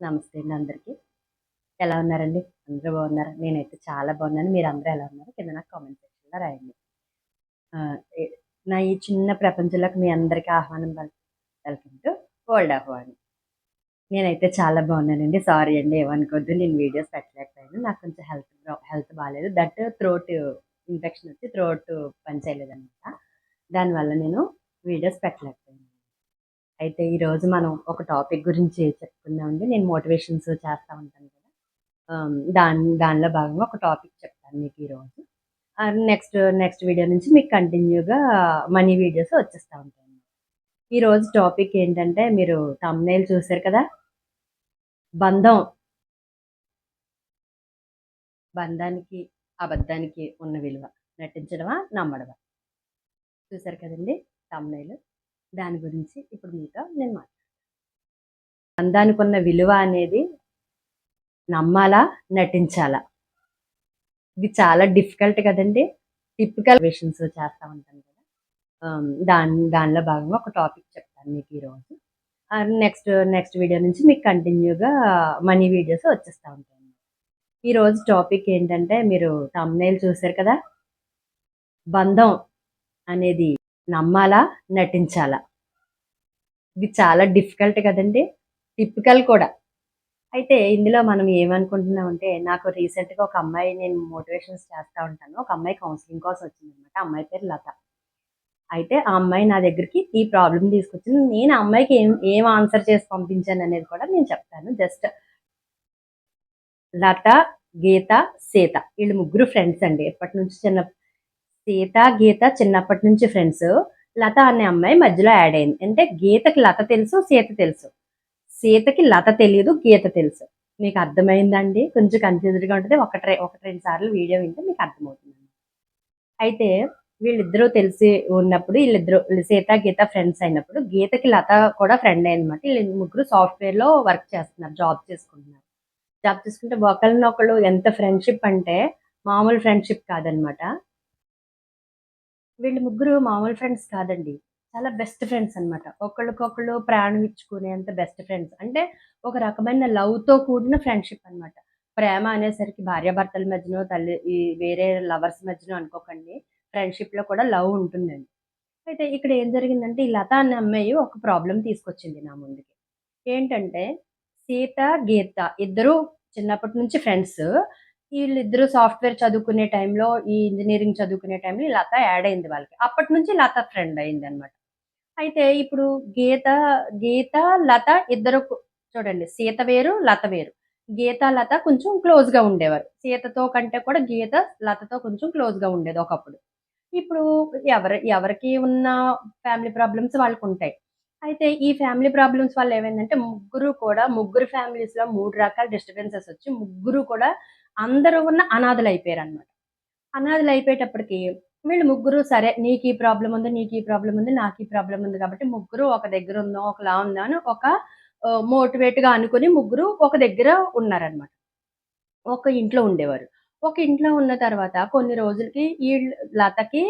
నమస్తే అండి అందరికీ. ఎలా ఉన్నారండి? అందరూ బాగున్నారా? నేనైతే చాలా బాగున్నాను. మీరందరూ ఎలా ఉన్నారు? కింద నాకు కామెంట్ సెక్షన్‌లో రాయండి. ఆహ్, ఎ నా ఈ చిన్న ప్రపంచంలోకి మీ అందరికీ ఆహ్వానం వెల్కమ్ టు వరల్డ్ ఆఫ్ వాణి. నేనైతే చాలా బాగున్నానండి. సారీ అండి ఏమనుకోవద్దు. నేను వీడియోస్ పెట్టలేకపోయాను. నాకు కొంచెం హెల్త్ బాలేదు. దట్ థ్రోట్ ఇన్ఫెక్షన్ వచ్చి థ్రోట్ పని చేయలేదనమాట. దానివల్ల నేను వీడియోస్ పెట్టలేకపోయాను. అయితే ఈరోజు మనం ఒక టాపిక్ గురించి చెప్పుకుందామండి. నేను మోటివేషన్స్ చేస్తా ఉంటాను కదా! దానిలో భాగంగా ఒక టాపిక్ చెప్తాను మీకు ఈరోజు. నెక్స్ట్ వీడియో నుంచి మీకు కంటిన్యూగా మనీ వీడియోస్ వచ్చేస్తా ఉంటాయి. ఈరోజు టాపిక్ ఏంటంటే మీరు థంబ్‌నెయిల్ చూసారు కదా! బంధం. బంధానికి, అబద్ధానికి ఉన్న విలువ. నటించడమా? నమ్మడమా? చూసారు కదండీ థంబ్‌నెయిల్. దాని గురించి ఇప్పుడు మీతో నేను బంధానికి ఉన్న విలువ అనేది నమ్మాలా? నటించాలా? ఇది చాలా డిఫికల్ట్ కదండీ! టిపికల్ మోటివేషన్స్ చేస్తా ఉంటాను కదా! దానిలో భాగంగా ఒక టాపిక్ చెప్తాను మీకు ఈరోజు. నెక్స్ట్ వీడియో నుంచి మీకు కంటిన్యూగా మనీ వీడియోస్ వచ్చేస్తా ఉంటాయి. ఈరోజు టాపిక్ ఏంటంటే మీరు థంబ్‌నెయిల్ చూసారు కదా! బంధం అనేది నమ్మాలా? నటించాలా? ఇది చాలా డిఫికల్ట్ కదండీ! టిపికల్ కూడా. అయితే ఇందులో మనం ఏమనుకుంటున్నామంటే నాకు రీసెంట్‌గా ఒక అమ్మాయి నేను మోటివేషన్స్ చేస్తా ఉంటాను. ఒక అమ్మాయి కౌన్సిలింగ్ కోసం వచ్చిందనమాట. ఆ అమ్మాయి పేరు లత. అయితే ఆ అమ్మాయి నా దగ్గరికి ఈ ప్రాబ్లమ్ తీసుకొచ్చింది. నేను ఆ అమ్మాయికి ఏం ఆన్సర్ చేసి పంపించాననేది కూడా నేను చెప్తాను. జస్ట్ లత, గీత, సీత వీళ్ళు ముగ్గురు ఫ్రెండ్స్ అండి. సీత, గీత చిన్నప్పటి నుంచి ఫ్రెండ్స్. లత అనే అమ్మాయి మధ్యలో యాడ్ అయింది. అంటే గీతకి లత తెలుసు, సీత తెలుసు. సీతకి లత తెలియదు, గీత తెలుసు. మీకు అర్థమైందండి? కొంచెం కన్‌ఫ్యూజ్డ్‌గా ఉంటది. ఒకటి 2 సార్లు వీడియో వింటే మీకు అర్థమవుతుంది. అయితే వీళ్ళిద్దరూ తెలిసి ఉన్నప్పుడు సీత, గీత ఫ్రెండ్స్ అయినప్పుడు గీతకి లత కూడా ఫ్రెండ్ అయిందన్నమాట. వీళ్ళు ముగ్గురు సాఫ్ట్‌వేర్‌లో వర్క్ చేస్తున్నారు. జాబ్ చేసుకుంటున్నారు. జాబ్ చేసుకుంటే ఒకళ్ళనొకళ్ళు ఎంత ఫ్రెండ్‌షిప్ అంటే మామూలు ఫ్రెండ్‌షిప్ కాదనమాట. వీళ్ళు ముగ్గురు మామూలు ఫ్రెండ్స్ కాదండి. చాలా బెస్ట్ ఫ్రెండ్స్ అనమాట. ఒకళ్ళకొకళ్ళు ప్రాణం ఇచ్చుకునేంత బెస్ట్ ఫ్రెండ్స్. అంటే ఒక రకమైన లవ్‌తో కూడిన ఫ్రెండ్‌షిప్ అనమాట. ప్రేమ అనేసరికి భార్యాభర్తల మధ్యనో, ఈ వేరే లవర్స్ మధ్యనో అనుకోకండి. ఫ్రెండ్‌షిప్‌లో కూడా లవ్ ఉంటుందండి. అయితే ఇక్కడ ఏం జరిగిందంటే, ఈ లత అనే అమ్మాయి ఒక ప్రాబ్లమ్ తీసుకొచ్చింది నా ముందుకి. ఏంటంటే, సీత, గీత ఇద్దరు చిన్నప్పటి నుంచి ఫ్రెండ్స్. ఈళ్ళిద్దరూ సాఫ్ట్‌వేర్ చదువుకునే టైంలో, ఈ ఇంజినీరింగ్ చదువుకునే టైంలో ఈ లత యాడ్ అయింది వాళ్ళకి. అప్పటి నుంచి లత ఫ్రెండ్ అయిందనమాట. అయితే ఇప్పుడు గీత, గీత, లత ఇద్దరు చూడండి సీత వేరు, లత వేరు. గీత, లత కొంచెం క్లోజ్‌గా ఉండేవారు. సీతతో కంటే కూడా గీత, లతతో కొంచెం క్లోజ్‌గా ఉండేది ఒకప్పుడు. ఇప్పుడు ఎవరికి ఉన్న ఫ్యామిలీ ప్రాబ్లమ్స్ వాళ్ళకుంటాయి. అయితే ఈ ఫ్యామిలీ ప్రాబ్లమ్స్ వల్ల ఏమైందంటే ముగ్గురు ఫ్యామిలీస్‌లో 3 రకాల డిస్టర్బెన్సెస్ వచ్చి ముగ్గురు కూడా అందరూ అనాథలయిపోయారనమాట. అనాథలయిపోయేటప్పటికి వీళ్ళు ముగ్గురు సరే నీకీ ప్రాబ్లమ్ ఉంది, నీకీ ప్రాబ్లమ్ ఉంది, నాకీ ప్రాబ్లమ్ ఉంది కాబట్టి ముగ్గురు ఒక దగ్గర ఉందాం, ఒకలా ఉందాం అని మోటివేట్‌గా అనుకుని ముగ్గురు ఒక దగ్గర ఉన్నారనమాట. ఒక ఇంట్లో ఉండేవారు. ఒక ఇంట్లో ఉన్న తర్వాత కొన్ని రోజులకి లతకి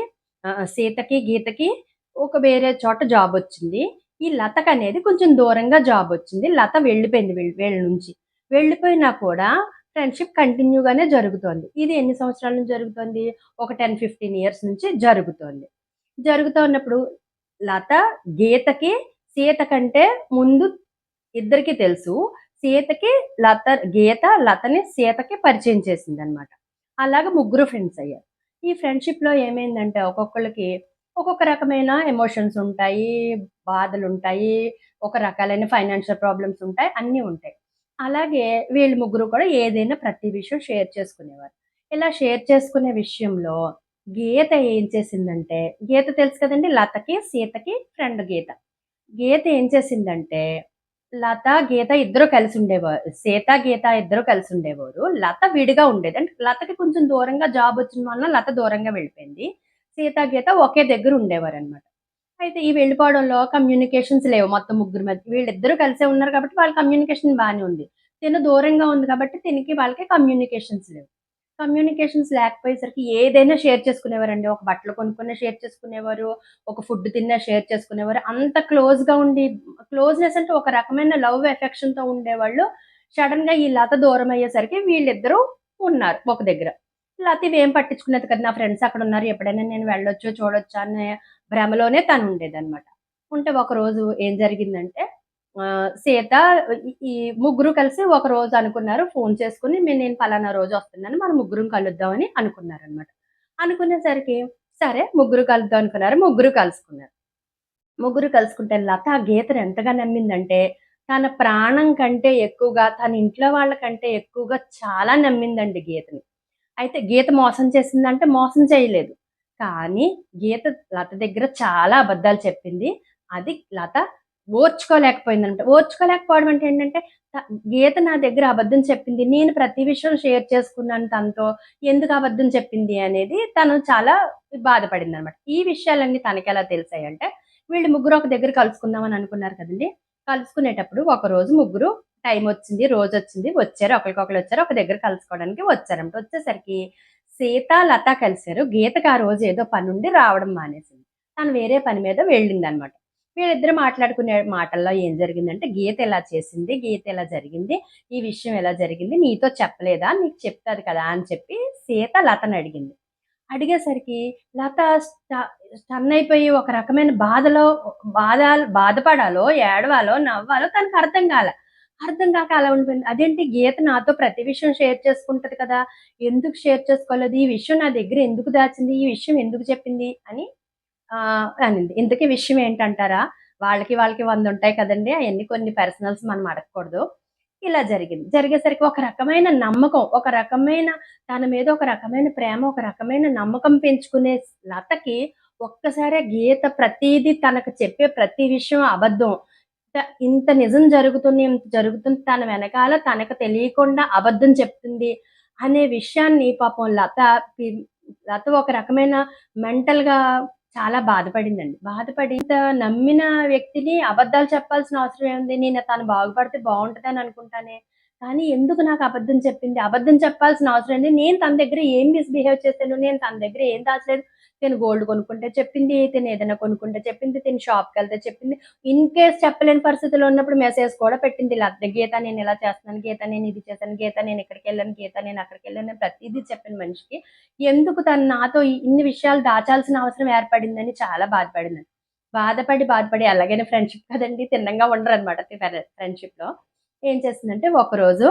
సీతకి, గీతకి ఒక వేరే చోట జాబొచ్చింది. ఈ లతకనేది కొంచెం దూరంగా జాబొచ్చింది. లత వెళ్ళిపోయింది వీళ్ళ నుంచి. వెళ్ళిపోయినా కూడా ఫ్రెండ్‌షిప్ కంటిన్యూగానే జరుగుతోంది. ఇది ఎన్ని సంవత్సరాల నుంచి జరుగుతోంది? ఒక 10, 15 ఇయర్స్ నుంచి జరుగుతోంది. జరుగుతూ ఉన్నప్పుడు లత గీతకి సీత కంటే ముందు ఇద్దరికీ తెలుసు. సీతకి లతని సీతకి పరిచయం చేసిందనమాట. అలాగా ముగ్గురు ఫ్రెండ్స్ అయ్యారు. ఈ ఫ్రెండ్‌షిప్‌లో ఏమైందంటే ఒక్కొక్కళ్ళకి ఒక్కొక్క రకమైన ఎమోషన్స్ ఉంటాయి, బాధలుంటాయి, ఒక రకాలైన ఫైనాన్షియల్ ప్రాబ్లమ్స్ ఉంటాయి, అన్నీ ఉంటాయి. అలాగే వీళ్ళు ముగ్గురు కూడా ఏదైనా ప్రతి విషయం షేర్ చేసుకునేవారు. ఇలా షేర్ చేసుకునే విషయంలో గీత ఏం చేసిందంటే గీత తెలుసు కదండీ! లతకి, సీతకి ఫ్రెండ్ గీత. గీత ఏం చేసిందంటే లత, గీత ఇద్దరు కలిసుండేవారు. సీత, గీత ఇద్దరు కలిసుండేవారు. లత విడిగా ఉండేది. అంటే లతకి కొంచెం దూరంగా జాబొచ్చిన వలన లత దూరంగా వెళ్ళిపోయింది. సీత, గీత ఒకే దగ్గర ఉండేవారనమాట. అయితే ఈ వెళ్ళిపోవడంలో కమ్యూనికేషన్స్ లేవు మొత్తం ముగ్గురి మధ్య. వీళ్ళిద్దరూ కలిసే ఉన్నారు కాబట్టి వాళ్ళ కమ్యూనికేషన్ బానే ఉంది. తిను దూరంగా ఉంది కాబట్టి వాళ్ళకి కమ్యూనికేషన్స్ లేవు. కమ్యూనికేషన్స్ లేకపోయేసరికి ఏదైనా షేర్ చేసుకునేవారండి. ఒక బట్టలు కొనుక్కున్నా షేర్ చేసుకునేవారు. ఒక ఫుడ్ తిన్నా షేర్ చేసుకునేవారు. అంత క్లోజ్‌గా ఉండి క్లోజ్‌నెస్ అంటే ఒక రకమైన లవ్ ఎఫెక్షన్‌తో ఉండేవాళ్ళు. సడెన్‌గా ఈ లత దూరమయ్యేసరికి వీళ్ళిద్దరూ ఉన్నారు ఒక దగ్గర. లత ఇవేం పట్టించుకునేది కాదు. నా ఫ్రెండ్స్ అక్కడున్నారు. ఎప్పుడైనా నేను వెళ్ళొచ్చు, చూడొచ్చు అనే భ్రమలోనే తనుండేదనమాట. ఉంటే ఒకరోజు ఏం జరిగిందంటే సీత ఈ ముగ్గురు కలిసి ఒకరోజు అనుకున్నారు. ఫోను చేసుకొని నేను పలానా రోజొస్తున్నాను. మనం ముగ్గురం కలుద్దాం అని అనుకున్నారనమాట. అనుకునేసరికి సరే ముగ్గురు కలుద్దాం అనుకున్నారు. ముగ్గురు కలుసుకున్నారు. ముగ్గురు కలుసుకుంటే లత గీతను ఎంతగా నమ్మిందంటే, తన ప్రాణం కంటే ఎక్కువగా, తన ఇంట్లో వాళ్ళ కంటే ఎక్కువగా చాలా నమ్మిందండి గీతని. అయితే గీత మోసం చేసిందంటే మోసం చేయలేదు. కానీ గీత లత దగ్గర చాలా అబద్ధాలు చెప్పింది. అది లత ఓర్చుకోలేకపోయిందనమాట. ఓర్చుకోలేకపోవడం అంటే ఏంటంటే, త గీత నా దగ్గర అబద్ధం చెప్పింది. నేను ప్రతి విషయం షేర్ చేసుకున్నాను తనతో. ఎందుకు అబద్ధం చెప్పింది అనేది తను చాలా బాధపడిందనమాట. ఈ విషయాలన్నీ తనకెలా తెలిసాయంటే, వీళ్ళు ముగ్గురు ఒక దగ్గర కలుసుకుందాం అని అనుకున్నారు కదండీ! కలుసుకునేటప్పుడు ఒకరోజు ముగ్గురు టైమొచ్చింది, రోజొచ్చింది. వచ్చారు. ఒకళ్ళకొకళ్ళొచ్చారు. ఒక దగ్గర కలుసుకోవడానికి వచ్చారన్నమాట. వచ్చేసరికి సీత, లత కలిసారు. గీతకి ఆ రోజు ఏదో పనుండి రావడం మానేసింది. తను వేరే పని మీద వెళ్ళిందనమాట. వీళ్ళిద్దరు మాట్లాడుకునే మాటల్లో ఏం జరిగిందంటే, "గీత ఇలా చేసింది. గీత ఇలా జరిగింది. ఈ విషయం ఇలా జరిగింది. నీతో చెప్పలేదా? నీకు చెప్తాది కదా!" అని చెప్పి సీత లతనడిగింది. అడిగేసరికి లత స్టన్నయిపోయి ఒక రకమైన బాధలో బాధపడాలో, ఏడవాలో, నవ్వాలో తనకర్థం కాల. అర్థం కాక అలా ఉండిపోయింది. అదేంటి గీత నాతో ప్రతి విషయం షేర్ చేసుకుంటది కదా! ఎందుకు షేర్ చేసుకోలేదు? ఈ విషయం నా దగ్గర ఎందుకు దాచింది? ఈ విషయం ఎందుకు చెప్పింది? అని అనింది. ఇంతకీ విషయం ఏంటంటారా? వాళ్ళకి 100 ఉంటాయి కదండీ! అయన్నీ కొన్ని పర్సనల్స్ మనం అడగకూడదు. ఇలా జరిగింది. జరిగేసరికి ఒక రకమైన నమ్మకం, ఒక రకమైన తన మీద ఒక రకమైన ప్రేమ, ఒక రకమైన నమ్మకం పెంచుకునే లతకి ఒక్కసారే గీత ప్రతీదీ తనకు చెప్పే ప్రతి విషయం అబద్ధం. ఇంత నిజం జరుగుతుంది, ఇంత జరుగుతుంది తన వెనకాల తనకు తెలియకుండా అబద్ధం చెప్తుంది అనే విషయాన్ని పాపం లత ఒక రకమైన మెంటల్‌గా చాలా బాధపడిందండి. బాధపడి ఇంత నమ్మిన వ్యక్తిని అబద్ధాలు చెప్పాల్సిన అవసరం ఏముంది? నేను తను బాగుపడితే బావుంటదని అనుకుంటానే. కానీ ఎందుకు నాకు అబద్ధం చెప్పింది? అబద్ధం చెప్పాల్సిన అవసరం ఏంది? నేను తన దగ్గర ఏం మిస్‌బిహేవ్ చేశాను? నేను తన దగ్గర ఏం దాచలేదు? తిను గోల్డ్ కొనుక్కుంటే చెప్పింది. తిను ఏదైనా కొనుక్కుంటే చెప్పింది. తిను షాప్‌కెళ్తే చెప్పింది. ఇన్ కేస్ చెప్పలేని పరిస్థితిలో ఉన్నప్పుడు మెసేజ్ కూడా పెట్టింది. "గీత నేనిలా చేస్తున్నాను. గీత నేనిది చేశాను. గీత నేనిక్కడికెళ్ళాను. గీత నేనక్కడికెళ్ళాను" ప్రతీదీ చెప్పిన మనిషికి ఎందుకు తను నాతో ఇన్ని విషయాలు దాచాల్సిన అవసరం ఏర్పడిందని చాలా బాధపడిందండి. బాధపడి ఎలాగైనా ఫ్రెండ్‌షిప్ కదండీ! తిన్నంగా ఉండరనమాట ఫ్రెండ్‌షిప్‌లో. ఏం చేసిందంటే ఒకరోజు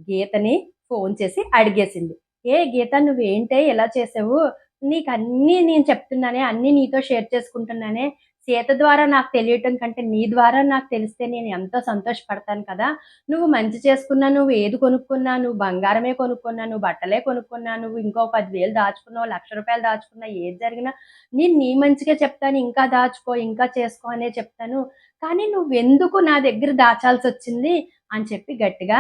గీతని ఫోను చేసి అడిగేసింది. "ఏ గీత నువ్వేంటే ఇలా చేసావు? నీకన్నీ నేను చెప్తున్నానే, అన్నీ నీతో షేర్ చేసుకుంటున్నానే. సీత ద్వారా నాకు తెలియటం కంటే నీ ద్వారా నాకు తెలిస్తే నేను ఎంతో సంతోషపడతాను కదా! నువ్వు మంచి చేసుకున్నా, నువ్వు ఏది కొనుక్కున్నా, నువ్వు బంగారమే కొనుక్కున్నా, నువ్వు బట్టలే కొనుక్కున్నా, నువ్వు ఇంకో 10,000 దాచుకున్నావు, రూ. 1,00,000 దాచుకున్నా, ఏది జరిగినా నేను నీ మంచికే చెప్తాను. ఇంకా దాచుకో, ఇంకా చేసుకో అనే చెప్తాను. కానీ నువ్వెందుకు నా దగ్గర దాచాల్సొచ్చింది?" అని చెప్పి గట్టిగా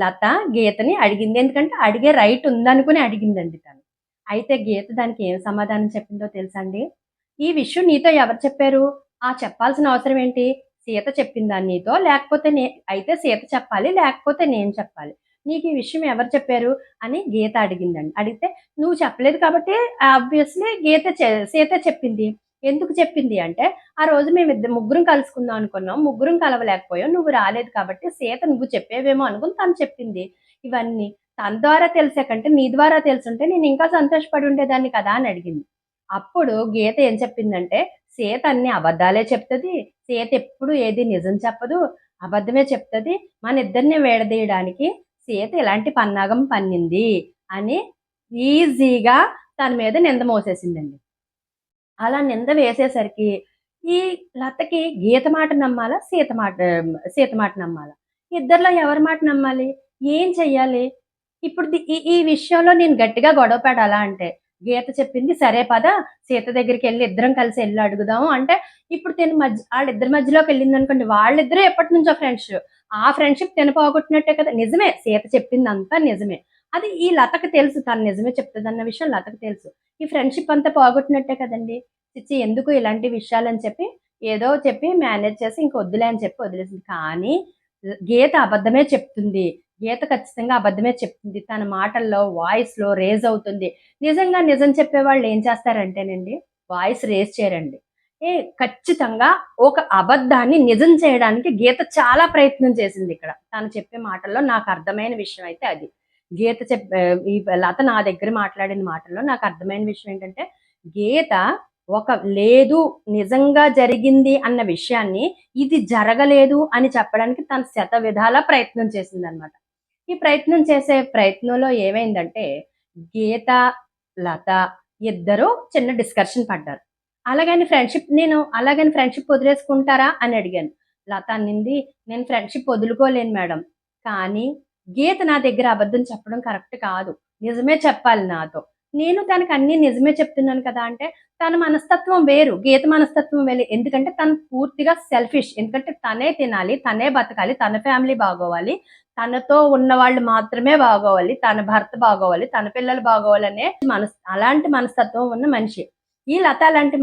లత గీతని అడిగింది. ఎందుకంటే అడిగే రైట్ ఉందనుకుని అడిగిందండి తను. అయితే గీత దానికి ఏం సమాధానం చెప్పిందో తెలుసా అండి? "ఈ విషయం నీతో ఎవరు చెప్పారు? చెప్పాల్సిన అవసరం ఏంటి? సీత చెప్పిందా నీతో? లేకపోతే అయితే సీత చెప్పాలి. లేకపోతే నేను చెప్పాలి. నీకు ఈ విషయం ఎవరు చెప్పారు?" అని గీత అడిగిందండి. అడిగితే "నువ్వు చెప్పలేదు కాబట్టి ఆబ్వియస్‌లీ సీతే చెప్పింది." ఎందుకు చెప్పింది అంటే, "ఆ రోజు ముగ్గురం కలుసుకుందాం అనుకున్నాం. ముగ్గురం కలవలేకపోయాం. నువ్వు రాలేదు కాబట్టి సీత నువ్వు చెప్పేవేమో అనుకుని తను చెప్పింది." ఇవన్నీ తన ద్వారా తెలిసే కంటే నీ ద్వారా తెలిసుంటే నేనింకా సంతోషపడి ఉండేదాన్ని కదా! అని అడిగింది. అప్పుడు గీత ఏం చెప్పిందంటే, "సీత అన్ని అబద్ధాలే చెప్తది. సీత ఎప్పుడు ఏది నిజం చెప్పదు. అబద్ధమే చెప్తది. మనిద్దరిని విడదీయడానికి సీత ఇలాంటి పన్నాగం పన్నింది" అని ఈజీగా తన మీద నింద మోసేసిందండి. అలా నింద వేసేసరికి ఈ లతకి గీత మాట నమ్మాలా? సీత మాట నమ్మాలా? ఇద్దరిలో ఎవరి మాట నమ్మాలి? ఏం చెయ్యాలి? ఇప్పుడు ఈ ఈ విషయంలో నేను గట్టిగా గొడవ పడాలా అంటే, గీత చెప్పింది సరే పద సీత దగ్గరికెళ్లి ఇద్దరం కలిసి ఎళ్లి అడుగుదాం అంటే, ఇప్పుడు తిను ఆళ్ళిద్దరి మధ్యలోకెళ్ళిందనుకోండి, వాళ్ళిద్దరూ ఎప్పటినుంచో ఫ్రెండ్స్. ఆ ఫ్రెండ్‌షిప్ తిను పోగొట్టినట్టే కదా! నిజమే సీత చెప్పిందంతా నిజమే. అది ఈ లతకి తెలుసు తను నిజమే చెప్తదన్న విషయం లతకి తెలుసు. ఈ ఫ్రెండ్‌షిప్ అంతా పోగొట్టినట్టే కదండీ! ఛీ! ఎందుకు ఇలాంటి విషయాలని చెప్పి ఏదో చెప్పి మేనేజ్ చేసి ఇంక వద్దులే అని చెప్పి వదిలేసింది. కానీ గీత అబద్ధమే చెప్తుంది. గీత ఖచ్చితంగా అబద్ధమే చెప్తుంది. తన మాటల్లో, వాయిస్‌లో రేజ్ అవుతుంది. నిజంగా నిజం చెప్పేవాళ్ళు ఏం చేస్తారంటేనండి, వాయిస్ రేజ్ చేయరండి. ఖచ్చితంగా ఒక అబద్ధాన్ని నిజం చేయడానికి గీత చాలా ప్రయత్నం చేసిందిక్కడ. తను చెప్పే మాటల్లో నాకర్థమైన విషయం అయితే అది. గీత ఈ లత నా దగ్గర మాట్లాడిన మాటల్లో నాకర్థమైన విషయం ఏంటంటే, గీత ఒక లేదు నిజంగా జరిగింది అన్న విషయాన్ని, ఇది జరగలేదు అని చెప్పడానికి తను శతవిధాలా ప్రయత్నం చేసిందనమాట. ఈ ప్రయత్నం చేసే ప్రయత్నంలో ఏమైందంటే, గీత, లత ఇద్దరు చిన్న డిస్కషన్ పడ్డారు. అలాగని ఫ్రెండ్‌షిప్ వదిలేసుకుంటారా అని అడిగాను. లత అన్నింది, "నేను ఫ్రెండ్‌షిప్ వదులుకోలేను మేడం. కానీ గీత నా దగ్గర అబద్ధం చెప్పడం కరెక్ట్ కాదు. నిజమే చెప్పాలి నాతో. నేను తనకి అన్నీ నిజమే చెప్తున్నాను కదా!" అంటే తన మనస్తత్వం వేరు. గీత మనస్తత్వం వేరు. ఎందుకంటే తను పూర్తిగా సెల్ఫిష్. ఎందుకంటే తనే తినాలి, తనే బతకాలి, తన ఫ్యామిలీ బాగోవాలి. తనతో ఉన్నవాళ్ళు మాత్రమే బాగోవాలి. తన భర్త బాగోవాలి, తన పిల్లలు బాగోవాలనే అలాంటి మనస్తత్వం ఉన్న మనిషి. ఈ లత లాంటి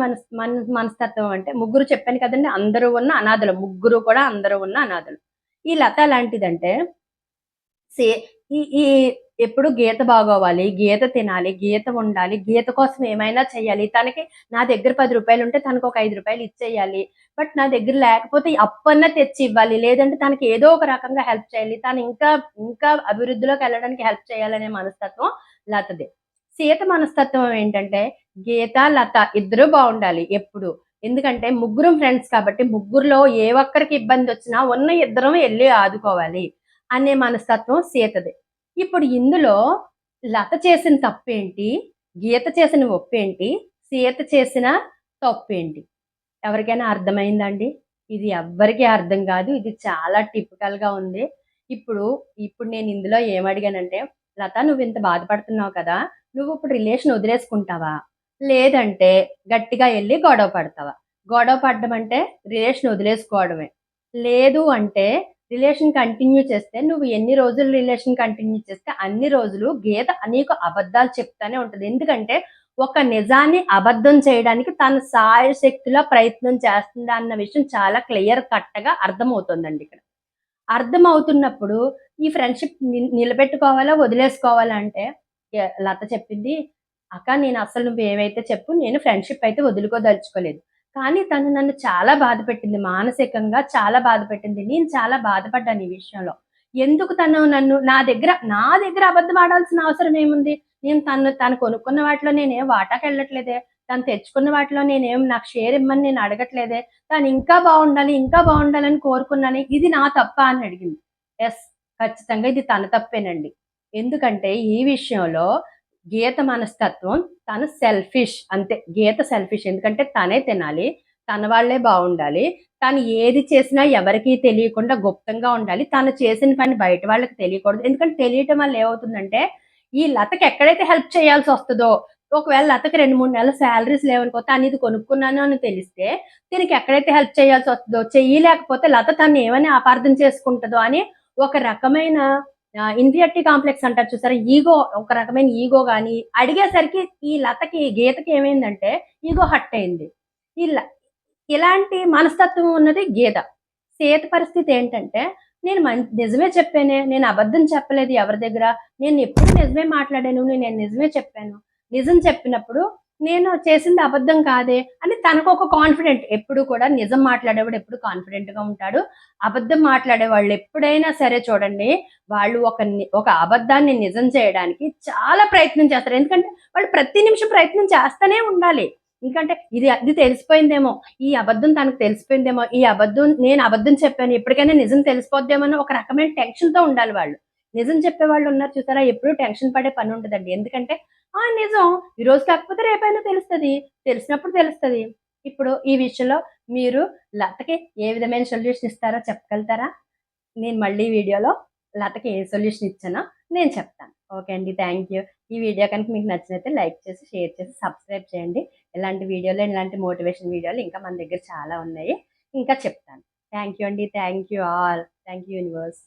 మనస్తత్వం అంటే ముగ్గురు చెప్పాను కదండీ! అందరూ ఉన్న అనాథలు. ముగ్గురు కూడా అందరూ ఉన్న అనాథలు. ఈ లత లాంటిదంటే సే ఈ ఈ ఎప్పుడు గీత బాగోవాలి, గీత తినాలి, గీత ఉండాలి, గీత కోసం ఏమైనా చేయాలి. తనకి నా దగ్గర రూ. 10 ఉంటే తనకొక రూ. 5 ఇచ్చేయాలి. బట్ నా దగ్గర లేకపోతే అప్పన్నా తెచ్చి ఇవ్వాలి. లేదంటే తనకి ఏదో ఒక రకంగా హెల్ప్ చేయాలి. తను ఇంకా అభివృద్ధిలోకెళ్ళడానికి హెల్ప్ చేయాలనే మనస్తత్వం లతది. సీత మనస్తత్వం ఏంటంటే గీత, లత ఇద్దరూ బావుండాలి ఎప్పుడు. ఎందుకంటే ముగ్గురం ఫ్రెండ్స్ కాబట్టి ముగ్గురిలో ఏ ఒక్కరికి ఇబ్బందొచ్చినా ఉన్న ఇద్దరం ఎళ్లి ఆదుకోవాలి అనే మనస్తత్వం సీతది. ఇప్పుడు ఇందులో లత చేసిన తప్పేంటి? గీత చేసిన ఒప్పేంటి? సీత చేసిన తప్పేంటి? ఎవరికైనా అర్థమైందా అండి? ఇది ఎవ్వరికీ అర్థం గాదు. ఇది చాలా టిపికల్‌గా ఉంది. ఇప్పుడు, ఇప్పుడు నేను ఇందులో ఏమడిగానంటే, "లత నువ్వింత బాధపడుతున్నావు కదా! నువ్విప్పుడు రిలేషన్ వదిలేసుకుంటావా? లేదంటే గట్టిగా ఎళ్లి గొడవ పడతావా?" గొడవ పడడం అంటే రిలేషన్ వదిలేసుకోవడమే. లేదు అంటే రిలేషన్ కంటిన్యూ చేస్తే నువ్వు ఎన్ని రోజులు రిలేషన్ కంటిన్యూ చేస్తే అన్ని రోజులు గీత నీకు అబద్ధాలు చెప్తానే ఉంటది. ఎందుకంటే ఒక నిజాన్ని అబద్ధం చేయడానికి తన శాయశక్తులా ప్రయత్నం చేస్తుంది అన్న విషయం చాలా క్లియర్ కట్‌గా అర్థమవుతుందండి ఇక్కడ. అర్థమవుతున్నప్పుడు ఈ ఫ్రెండ్‌షిప్ నిలబెట్టుకోవాలా? వదిలేసుకోవాలా? అంటే లత చెప్పింది, "అక్క నేనసలు నువ్వేవైతే చెప్పు నేను ఫ్రెండ్‌షిప్ అయితే వదులుకోదలుచుకోలేదు. కానీ తను నన్ను చాలా బాధపెట్టింది. మానసికంగా చాలా బాధపెట్టింది. నేను చాలా బాధపడ్డాను ఈ విషయంలో. ఎందుకు తను నన్ను నా దగ్గర అబద్ధం ఆడాల్సిన అవసరం ఏముంది? తను కొనుక్కున్న వాటిలో నేనేం వాటాకెళ్ళట్లేదే. తను తెచ్చుకున్న వాటిలో నాకు షేర్ ఇమ్మని నేను అడగట్లేదే. తను ఇంకా బావుండాలని కోరుకున్నానే. ఇది నా తప్పా అని అడిగింది. యెస్. ఖచ్చితంగా ఇది తన తప్పేనండి. ఎందుకంటే ఈ విషయంలో గీత మనస్తత్వం తను సెల్ఫిష్ అంతే. గీత సెల్ఫిష్. ఎందుకంటే తనే తినాలి. తన వాళ్ళే బావుండాలి. తను ఏది చేసినా ఎవరికీ తెలియకుండా గుప్తంగా ఉండాలి. తను చేసిన పని బయట వాళ్ళకి తెలియకూడదు. ఎందుకంటే తెలియటం వల్ల ఏమవుతుందంటే, ఈ లతకి ఎక్కడైతే హెల్ప్ చేయాల్సొస్తదో, ఒకవేళ లతకి 2, 3 నెలలు సాలరీస్ లేవనుకో, తనిది కొనుక్కున్నాను అని తెలిస్తే, దీనికి ఎక్కడైతే హెల్ప్ చేయాల్సొస్తదో, చెయ్యలేకపోతే లత తననేమని అపార్థం చేసుకుంటదో అని ఒక రకమైన ఇన్ఫీరియారిటీ కాంప్లెక్స్ అంటారు చూసారా? ఒక రకమైన ఈగో గాని, అడిగేసరికి ఈ లతకి, గీతకి ఏమైందంటే ఈగో హర్ట్ అయింది. ఈళ్ళ ఇలాంటి మనస్తత్వం ఉన్నది గీత. సీత పరిస్థితి ఏంటంటే, నేను నిజమే చెప్పానే. నేను అబద్ధం చెప్పలేదు ఎవరి దగ్గర. నేనెప్పుడు నిజమే మాట్లాడాను. నేను నిజమే చెప్పాను. నిజం చెప్పినప్పుడు నేను చేసింది అబద్ధం కాదే అని తనకొక కాన్ఫిడెంట్. ఎప్పుడు కూడా నిజం మాట్లాడేవాడు ఎప్పుడు కాన్ఫిడెంట్‌గా ఉంటాడు. అబద్ధం మాట్లాడేవాళ్ళు ఎప్పుడైనా సరే చూడండి, వాళ్ళు ఒక అబద్ధాన్ని నిజం చేయడానికి చాలా ప్రయత్నం చేస్తారు. ఎందుకంటే వాళ్ళు ప్రతి నిమిషం ప్రయత్నం చేస్తూనే ఉండాలి. ఎందుకంటే అది తెలిసిపోయిందేమో, ఈ అబద్ధం తనకు తెలిసిపోయిందేమో, నేను అబద్ధం చెప్పాను. ఎప్పటికైనా నిజం తెలిసిపోద్దేమో అని ఒక రకమైన టెన్షన్‌తో ఉండాలి వాళ్ళు. నిజం చెప్పేవాళ్ళు ఉన్నారు చూసారా? ఎప్పుడూ టెన్షన్ పడే పని ఉండదండి. ఎందుకంటే నిజం ఈరోజు కాకపోతే రేపైనా తెలుస్తది. తెలిసినప్పుడు తెలుస్తది. ఇప్పుడు ఈ విషయంలో మీరు లతకి ఏ విధమైన సొల్యూషన్ ఇస్తారో చెప్పగలుగుతారా? నేను మళ్ళీ వీడియోలో లతకి ఏ సొల్యూషన్ ఇచ్చానో నేను చెప్తాను. ఓకే అండి. Thank you. ఈ వీడియో కనుక మీకు నచ్చినైతే లైక్ చేసి, షేర్ చేసి, సబ్స్క్రైబ్ చేయండి. ఇలాంటి మోటివేషన్ వీడియోలు ఇంకా మన దగ్గర చాలా ఉన్నాయి. ఇంకా చెప్తాను. థ్యాంక్ యూ అండి. Thank you all. Thank you universe.